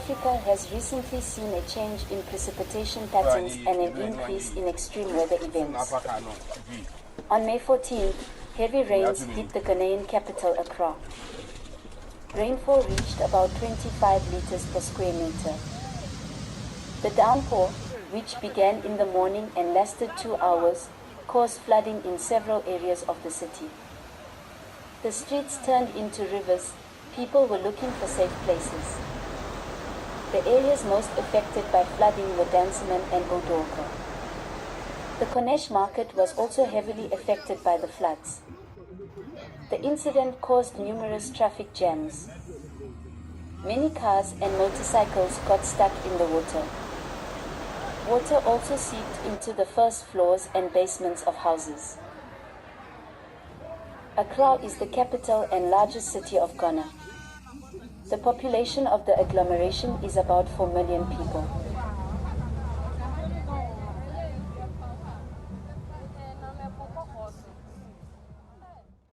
Africa has recently seen a change in precipitation patterns and an increase in extreme weather events. On May 14th, heavy rains hit the Ghanaian capital, Accra. Rainfall reached about 25 liters per square meter. The downpour, which began in the morning and lasted 2 hours, caused flooding in several areas of the city. The streets turned into rivers. People were looking for safe places. The areas most affected by flooding were Dansoman and Odorka. The Corniche market was also heavily affected by the floods. The incident caused numerous traffic jams. Many cars and motorcycles got stuck in the water. Water also seeped into the first floors and basements of houses. Accra is the capital and largest city of Ghana. The population of the agglomeration is about 4 million people.